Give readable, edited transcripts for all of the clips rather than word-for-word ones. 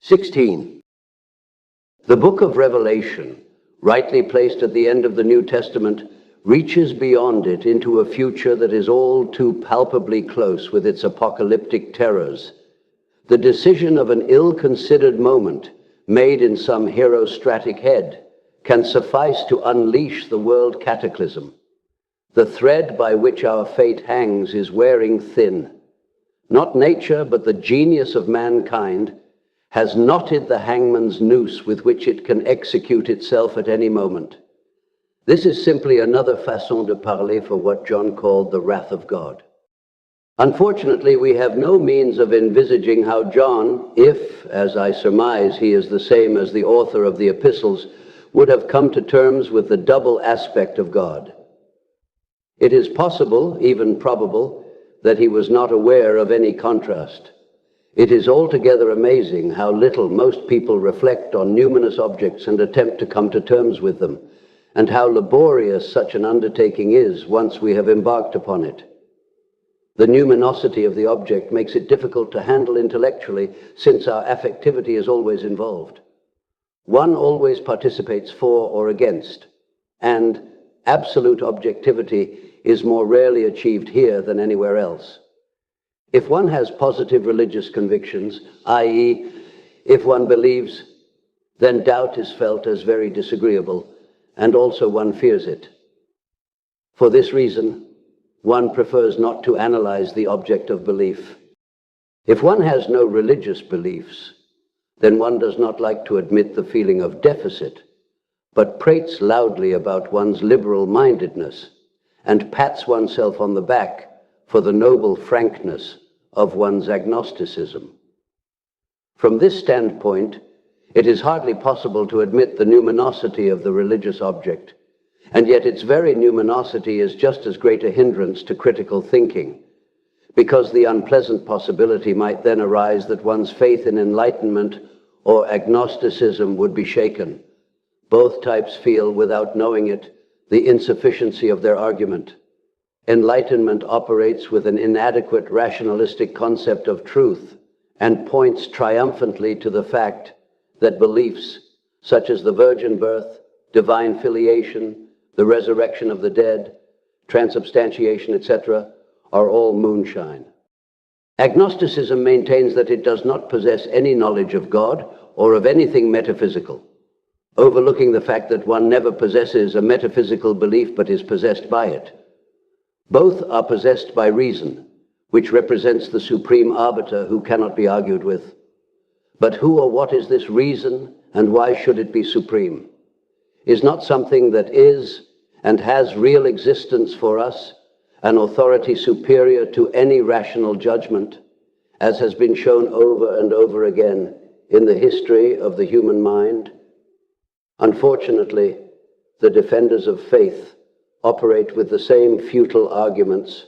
16. The book of Revelation, rightly placed at the end of the New Testament, reaches beyond it into a future that is all too palpably close with its apocalyptic terrors. The decision of an ill-considered moment made in some herostratic head can suffice to unleash the world cataclysm. The thread by which our fate hangs is wearing thin. Not nature, but the genius of mankind has knotted the hangman's noose with which it can execute itself at any moment. This is simply another façon de parler for what John called the wrath of God. Unfortunately, we have no means of envisaging how John, if, as I surmise, he is the same as the author of the epistles, would have come to terms with the double aspect of God. It is possible, even probable, that he was not aware of any contrast. It is altogether amazing how little most people reflect on numinous objects and attempt to come to terms with them, and how laborious such an undertaking is once we have embarked upon it. The numinosity of the object makes it difficult to handle intellectually, since our affectivity is always involved. One always participates for or against, and absolute objectivity is more rarely achieved here than anywhere else. If one has positive religious convictions, i.e., if one believes, then doubt is felt as very disagreeable, and also one fears it. For this reason, one prefers not to analyze the object of belief. If one has no religious beliefs, then one does not like to admit the feeling of deficit, but prates loudly about one's liberal-mindedness and pats oneself on the back for the noble frankness of one's agnosticism. From this standpoint, it is hardly possible to admit the numinosity of the religious object, and yet its very numinosity is just as great a hindrance to critical thinking, because the unpleasant possibility might then arise that one's faith in enlightenment or agnosticism would be shaken. Both types feel, without knowing it, the insufficiency of their argument. Enlightenment operates with an inadequate rationalistic concept of truth and points triumphantly to the fact that beliefs such as the virgin birth, divine filiation, the resurrection of the dead, transubstantiation, etc., are all moonshine. Agnosticism maintains that it does not possess any knowledge of God or of anything metaphysical, overlooking the fact that one never possesses a metaphysical belief but is possessed by it. Both are possessed by reason, which represents the supreme arbiter who cannot be argued with. But who or what is this reason, and why should it be supreme? Is not something that is and has real existence for us an authority superior to any rational judgment, as has been shown over and over again in the history of the human mind? Unfortunately, the defenders of faith operate with the same futile arguments,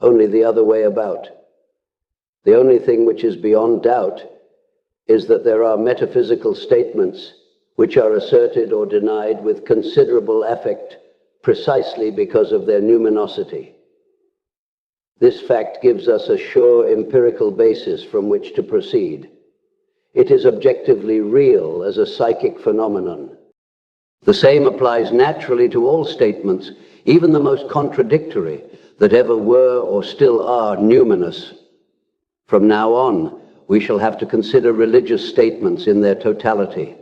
only the other way about. The only thing which is beyond doubt is that there are metaphysical statements which are asserted or denied with considerable affect precisely because of their numinosity. This fact gives us a sure empirical basis from which to proceed. It is objectively real as a psychic phenomenon. The same applies naturally to all statements, even the most contradictory, that ever were or still are numinous. From now on, we shall have to consider religious statements in their totality.